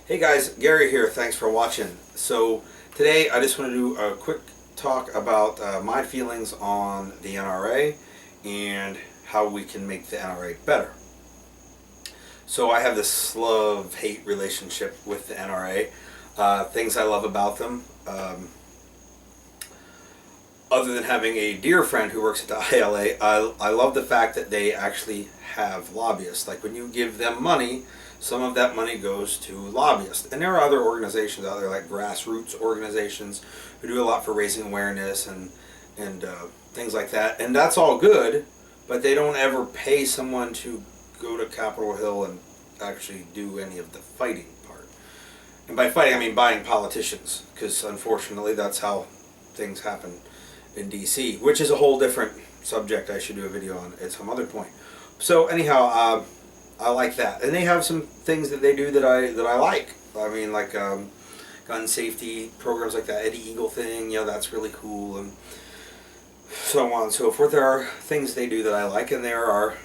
Hey guys, Gary here. Thanks for watching. So today I just want to do a quick talk about my feelings on the NRA and how we can make the NRA better. So I have this love-hate relationship with the NRA. Things I love about them, other than having a dear friend who works at the ILA, I love the fact that they actually have lobbyists. Like when you give them money, some of that money goes to lobbyists. And there are other organizations out there, like grassroots organizations, who do a lot for raising awareness and things like that. And that's all good, but they don't ever pay someone to go to Capitol Hill and actually do any of the fighting part. And by fighting, I mean buying politicians, because unfortunately that's how things happen in DC, which is a whole different subject I should do a video on at some other point. So anyhow, I like that, and they have some things that they do that I like. I mean, like gun safety programs like that Eddie Eagle thing. You know, that's really cool, and so on and so forth. There are things they do that I like, and there are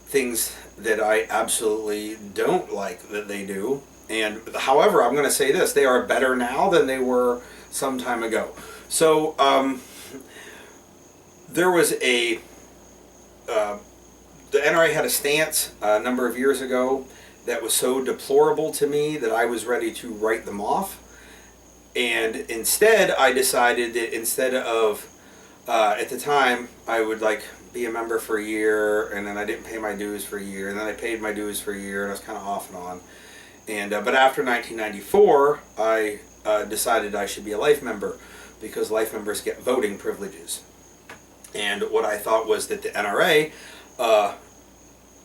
things that I absolutely don't like that they do. And however, I'm going to say this: they are better now than they were some time ago. So there was a the NRA had a stance a number of years ago that was so deplorable to me that I was ready to write them off. And instead, I decided that instead of, at the time, I would like be a member for a year, and then I didn't pay my dues for a year, and then I paid my dues for a year, and I was kind of off and on. And but after 1994, I decided I should be a life member, because life members get voting privileges. And what I thought was that the NRA,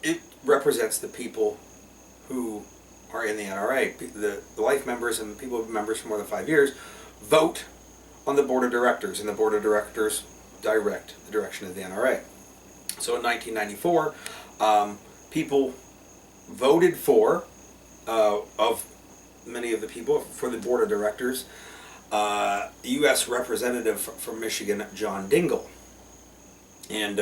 it represents the people who are in the NRA. The life members and people who have been members for more than 5 years vote on the board of directors, and the board of directors direct the direction of the NRA. So in 1994, people voted for, of many of the people, for the board of directors, U.S. Representative from Michigan, John Dingell. And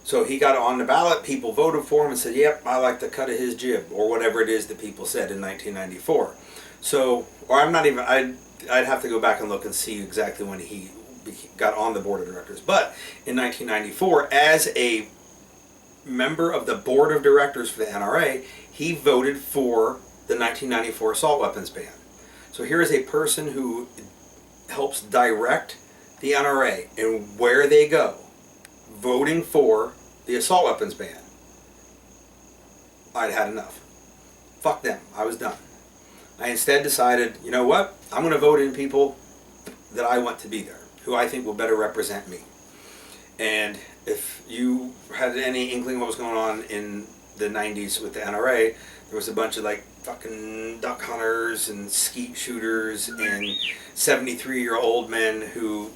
so he got on the ballot, people voted for him and said, yep, I like the cut of his jib, or whatever it is that people said in 1994. So, or I'm not even, I'd have to go back and look and see exactly when he got on the board of directors. But in 1994, as a member of the board of directors for the NRA, he voted for the 1994 assault weapons ban. So here is a person who helps direct the NRA and where they go, voting for the assault weapons ban. I'd had enough. Fuck them. I was done. I instead decided, you know what? I'm going to vote in people that I want to be there, who I think will better represent me. And if you had any inkling what was going on in the 90s with the NRA, there was a bunch of like fucking duck hunters and skeet shooters and 73-year-old men who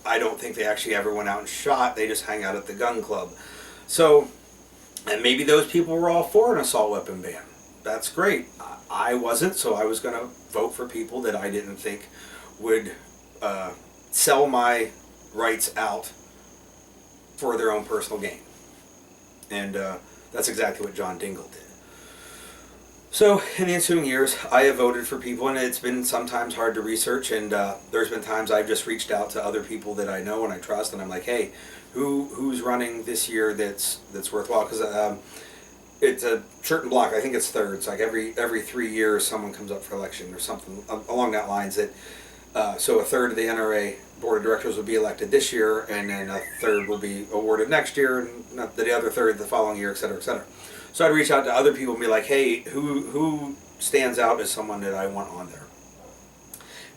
I don't think they actually ever went out and shot. They just hang out at the gun club. So, and maybe those people were all for an assault weapon ban. That's great. I wasn't, so I was going to vote for people that I didn't think would sell my rights out for their own personal gain. And that's exactly what John Dingell did. So, in the ensuing years, I have voted for people, and it's been sometimes hard to research, and there's been times I've just reached out to other people that I know and I trust, and I'm like, hey, who's running this year that's worthwhile? Because it's a certain block, I think it's thirds, like every 3 years someone comes up for election or something along that lines. That so a third of the NRA board of directors will be elected this year, and then a third will be awarded next year, and the other third the following year, etc., etc. So I'd reach out to other people and be like, hey, who stands out as someone that I want on there?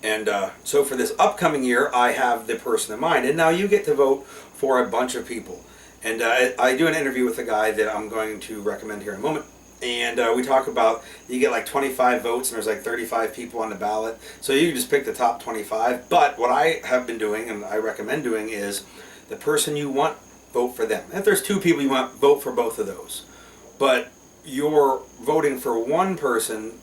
And so for this upcoming year, I have the person in mind. And now you get to vote for a bunch of people. And I do an interview with a guy that I'm going to recommend here in a moment. And we talk about, you get like 25 votes and there's like 35 people on the ballot. So you just pick the top 25. But what I have been doing, and I recommend doing, is the person you want, vote for them. If there's 2 people you want, vote for both of those. But your voting for one person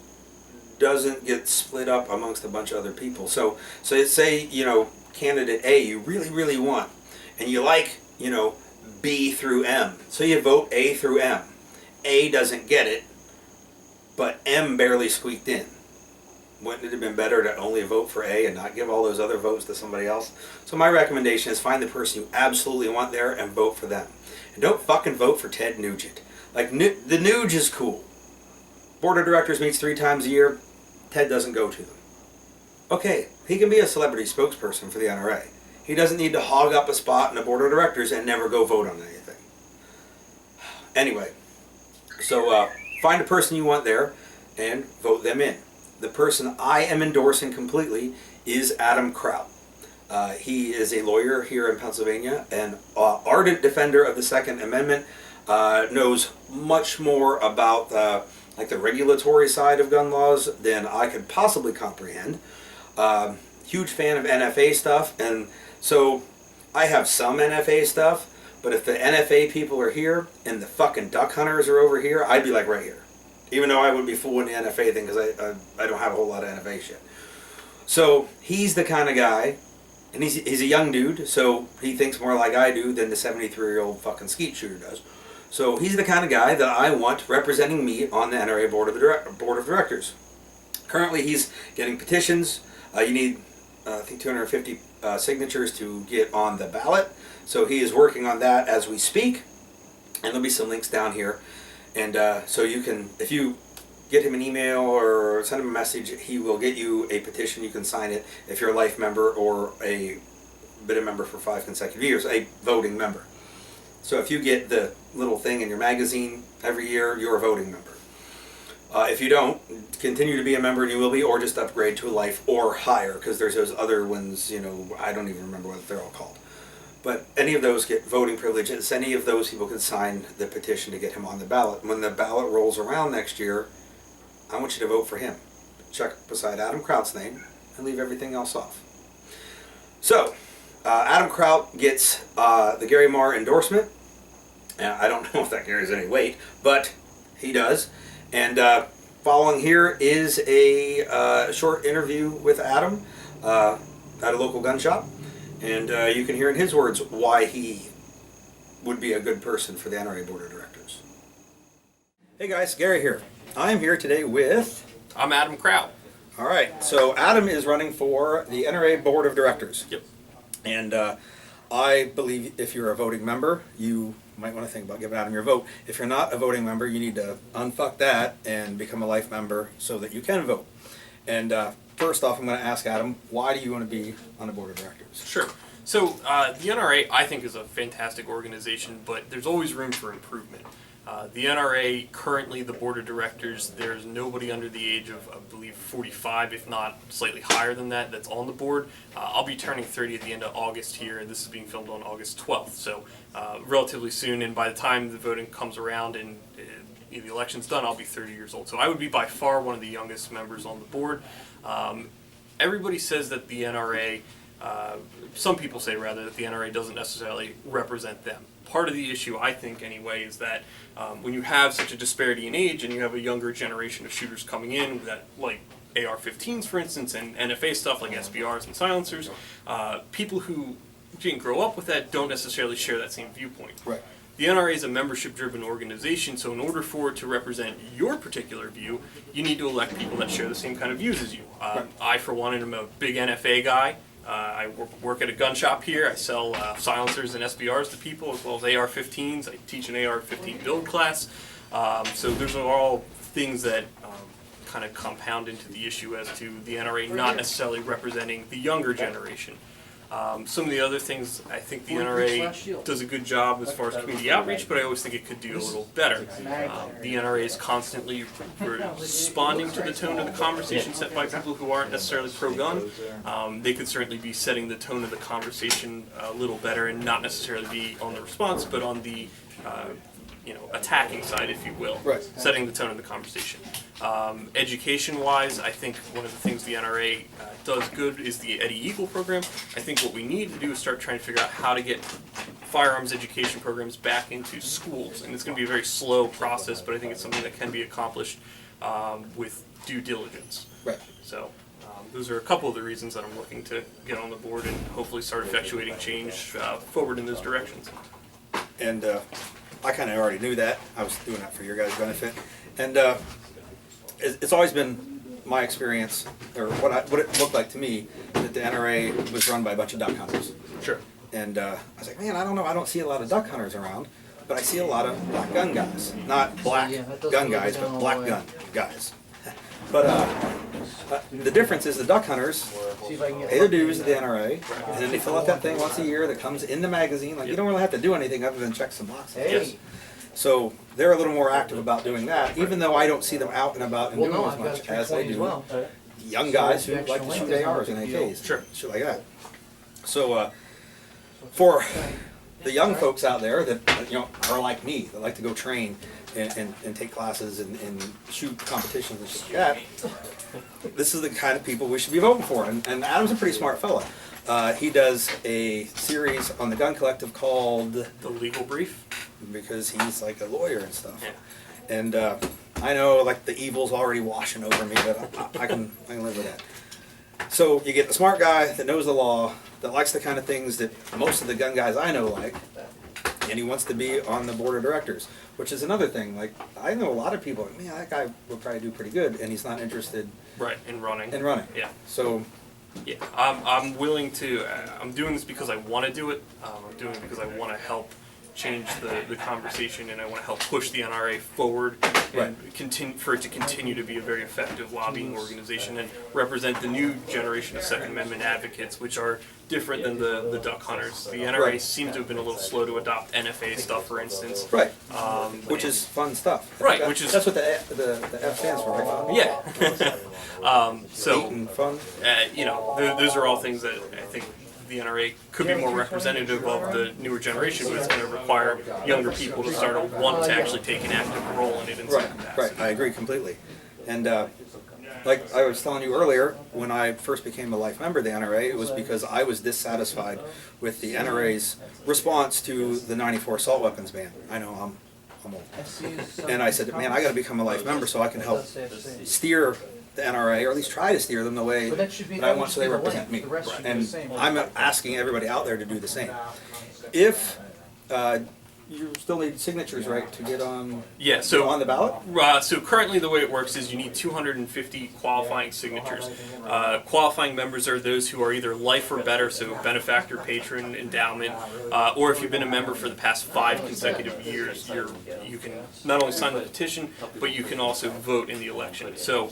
doesn't get split up amongst a bunch of other people. So say, you know, candidate A you really, really want, and you like, you know, B through M. So you vote A through M. A doesn't get it, but M barely squeaked in. Wouldn't it have been better to only vote for A and not give all those other votes to somebody else? So my recommendation is find the person you absolutely want there and vote for them. And don't fucking vote for Ted Nugent. Like, the Nuge is cool. Board of Directors meets 3 times a year. Ted doesn't go to them. Okay, he can be a celebrity spokesperson for the NRA. He doesn't need to hog up a spot in the Board of Directors and never go vote on anything. Anyway, so find a person you want there and vote them in. The person I am endorsing completely is Adam Kraut. He is a lawyer here in Pennsylvania, an ardent defender of the Second Amendment, knows much more about like the regulatory side of gun laws than I could possibly comprehend. Huge fan of NFA stuff, and so I have some NFA stuff, but if the NFA people are here and the fucking duck hunters are over here, I'd be like right here. Even though I would be fooling the NFA thing because I don't have a whole lot of NFA shit. So he's the kind of guy, and he's a young dude, so he thinks more like I do than the 73-year-old fucking skeet shooter does. So he's the kind of guy that I want representing me on the NRA Board of Directors. Currently he's getting petitions. You need, I think, 250 signatures to get on the ballot. So he is working on that as we speak. And there'll be some links down here. And so you can, if you get him an email or send him a message, he will get you a petition. You can sign it if you're a life member or a been a member for 5 consecutive years, a voting member. So if you get the little thing in your magazine every year, you're a voting member. If you don't, continue to be a member and you will be, or just upgrade to a life or higher, because there's those other ones, you know, I don't even remember what they're all called. But any of those get voting privileges. Any of those people can sign the petition to get him on the ballot. When the ballot rolls around next year, I want you to vote for him. Check beside Adam Kraut's name and leave everything else off. So, Adam Kraut gets the Garry Marr endorsement. I don't know if that carries any weight, but he does. And following here is a short interview with Adam at a local gun shop. And you can hear in his words why he would be a good person for the NRA Board of Directors. Hey guys, Garry here. I'm here today with... I'm Adam Kraut. All right, so Adam is running for the NRA Board of Directors. Yep. And I believe if you're a voting member, you might want to think about giving Adam your vote. If you're not a voting member, you need to unfuck that and become a life member so that you can vote. And first off, I'm going to ask Adam, why do you want to be on the Board of Directors? Sure. So the NRA, I think, is a fantastic organization, but there's always room for improvement. The NRA, currently the Board of Directors, there's nobody under the age of, I believe, 45, if not slightly higher than that, that's on the board. I'll be turning 30 at the end of August here, and this is being filmed on August 12th, so relatively soon, and by the time the voting comes around and the election's done, I'll be 30 years old. So I would be by far one of the youngest members on the board. Everybody says that the NRA, some people say rather, that the NRA doesn't necessarily represent them. Part of the issue, I think anyway, is that when you have such a disparity in age and you have a younger generation of shooters coming in that, like AR-15s for instance, and NFA stuff like SBRs and silencers, people who didn't grow up with that don't necessarily share that same viewpoint. Right. The NRA is a membership-driven organization, so in order for it to represent your particular view, you need to elect people that share the same kind of views as you. I, for one, am a big NFA guy. I work at a gun shop here. I sell silencers and SBRs to people, as well as AR-15s. I teach an AR-15 build class. So those are all things that kind of compound into the issue as to the NRA not necessarily representing the younger generation. Some of the other things, I think the NRA does a good job as far as community outreach, but I always think it could do a little better. The NRA is constantly responding to the tone of the conversation set by people who aren't necessarily pro-gun. They could certainly be setting the tone of the conversation a little better and not necessarily be on the response, but on the attacking side, if you will, right. Setting the tone of the conversation. Education-wise, I think one of the things the NRA does good is the Eddie Eagle program. I think what we need to do is start trying to figure out how to get firearms education programs back into schools. And it's going to be a very slow process, but I think it's something that can be accomplished with due diligence. Right. So Those are a couple of the reasons that I'm looking to get on the board and hopefully start effectuating change forward in those directions. And I kind of already knew that. I was doing that for your guys' benefit. And it's always been my experience, or what it looked like to me, that the NRA was run by a bunch of duck hunters. Sure. And I was like, man, I don't know, I don't see a lot of duck hunters around, but I see a lot of black gun guys. Not black gun guys, but black gun guys. But the difference is the duck hunters pay their dues to the NRA, and then they fill out that thing once a year that comes in the magazine. Like, you don't really have to do anything other than check some boxes. Yes. So they're a little more active about doing that, even though I don't see them out and about and doing as much as they do young guys who like to shoot ARs and AKs. Sure. Shit like that. So for the young folks out there that are like me, that like to go train and take classes and shoot competitions and shit like that, this is the kind of people we should be voting for. And Adam's a pretty smart fella. He does a series on the Gun Collective called The Legal Brief. Because he's like a lawyer and stuff. Yeah. And I know like the evil's already washing over me, but I can live with that. So you get the smart guy that knows the law, that likes the kind of things that most of the gun guys I know like, and he wants to be on the board of directors, which is another thing. Like, I know a lot of people, man, that guy will probably do pretty good, and he's not interested in running. Yeah. So. Yeah, I'm willing to. I'm doing this because I want to do it. I'm doing it because I want to help change the conversation, and I want to help push the NRA forward and for it to continue to be a very effective lobbying organization and represent the new generation of Second Amendment advocates, which are different than the duck hunters. The NRA seems to have been a little slow to adopt NFA stuff, for instance. Right. Which is fun stuff. Right. That's what the F stands for, right? Yeah. So and fun. Those are all things that I think the NRA could be more representative of the newer generation, but it's going to require younger people to start to want to actually take an active role in it in some capacity. Right, I agree completely. And like I was telling you earlier, when I first became a life member of the NRA, it was because I was dissatisfied with the NRA's response to the '94 assault weapons ban. I know I'm old. And I said, man, I got to become a life member so I can help steer the NRA, or at least try to steer them the way that I want so they represent me. And I'm asking everybody out there to do the same. If you still need signatures, right, to get on, on the ballot? So currently the way it works is you need 250 qualifying signatures. Qualifying members are those who are either life or better, so benefactor, patron, endowment, or if you've been a member for the past 5 consecutive years, you can not only sign the petition, but you can also vote in the election. So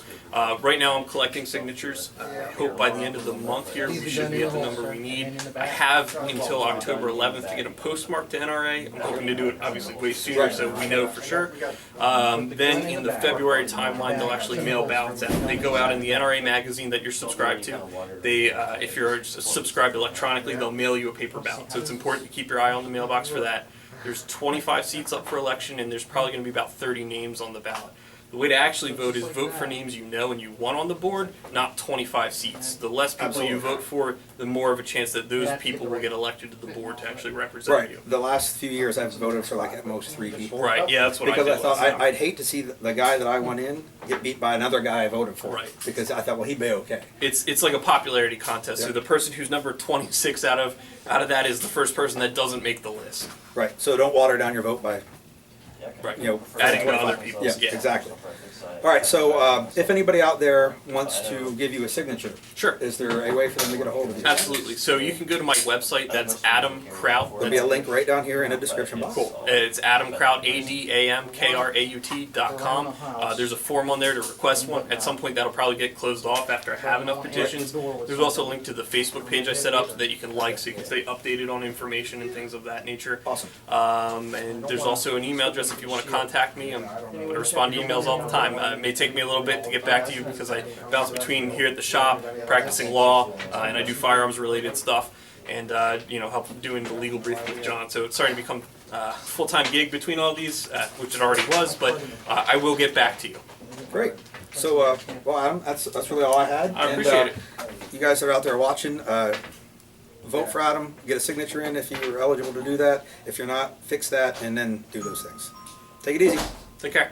right now I'm collecting signatures. I hope by the end of the month here we should be at the number we need. I have until October 11th to get them postmarked to NRA. I'm hoping to do it obviously way sooner so we know for sure. Then in the February timeline they'll actually mail ballots out. They go out in the NRA magazine that you're subscribed to. They, if you're subscribed electronically, they'll mail you a paper ballot. So it's important to keep your eye on the mailbox for that. There's 25 seats up for election, and there's probably going to be about 30 names on the ballot. The way to actually vote is vote for names you know and you want on the board, not 25 seats. The less people you vote for, the more of a chance that those people will get elected to the board to actually represent you. The last few years I've voted for like at most 3 people. Right, yeah, that's what I did. Because I thought I'd hate to see the guy that I won in get beat by another guy I voted for. Right. Because I thought, well, he'd be okay. It's like a popularity contest. So the person who's number 26 out of that is the first person that doesn't make the list. Right. So don't water down your vote by adding to other people's. Yeah, exactly. All right, so if anybody out there wants to give you a signature, is there a way for them to get a hold of you? Absolutely. So you can go to my website. That's Adam Kraut. There'll be a link right down here in the description box. Cool. It's Adam Kraut, ADAMKRAUT.com. There's a form on there to request one. At some point, that'll probably get closed off after I have enough petitions. There's also a link to the Facebook page I set up so that you can like, so you can stay updated on information and things of that nature. Awesome. And there's also an email address if you want to contact me. I'm going to respond to emails all the time. It may take me a little bit to get back to you because I bounce between here at the shop, practicing law, and I do firearms related stuff, and help doing the legal brief with John. So it's starting to become a full-time gig between all these, which it already was, but I will get back to you. Great. So, well, Adam, that's really all I had. I appreciate it. You guys that are out there watching, vote for Adam, get a signature in if you're eligible to do that. If you're not, fix that, and then do those things. Take it easy. Take care.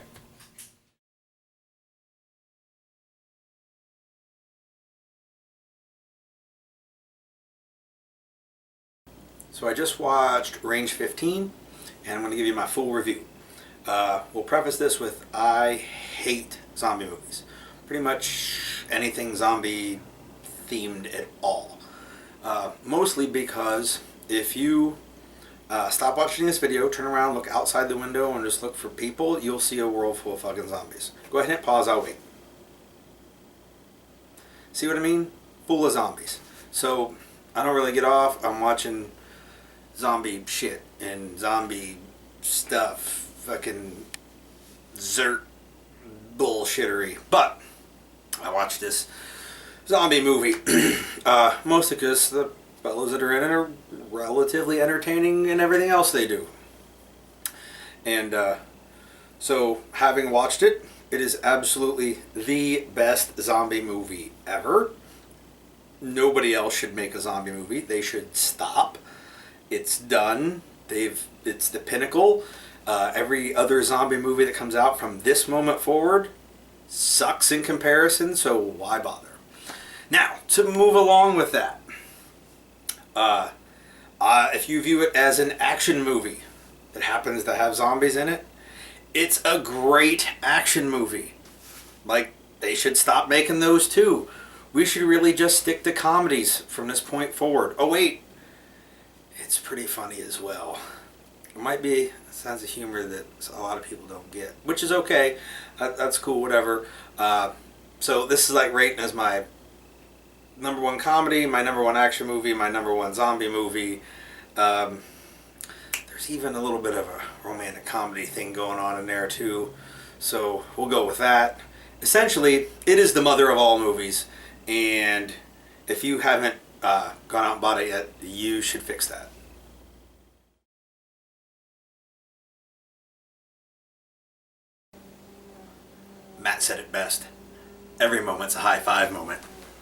So I just watched Range 15, and I'm going to give you my full review. We'll preface this with I hate zombie movies. Pretty much anything zombie themed at all. Mostly because if you stop watching this video, turn around, look outside the window, and just look for people, you'll see a world full of fucking zombies. Go ahead and hit pause, I'll wait. See what I mean? Full of zombies. So I don't really get off. I'm watching zombie shit and zombie stuff. Fucking zert bullshittery. But I watched this zombie movie. Mostly because the fellows that are in it are relatively entertaining in everything else they do. And so having watched it, it is absolutely the best zombie movie ever. Nobody else should make a zombie movie. They should stop. It's done. It's the pinnacle. Every other zombie movie that comes out from this moment forward sucks in comparison, so why bother? Now, to move along with that, if you view it as an action movie that happens to have zombies in it, it's a great action movie. Like, they should stop making those too. We should really just stick to comedies from this point forward. Oh wait, it's pretty funny as well. It might be a sense of humor that a lot of people don't get, which is okay. That's cool, whatever. So this is like rating as my #1 comedy, my #1 action movie, my #1 zombie movie. There's even a little bit of a romantic comedy thing going on in there too. So we'll go with that. Essentially, it is the mother of all movies. And if you haven't gone out and bought it yet, you should fix that. Matt said it best. Every moment's a high five moment.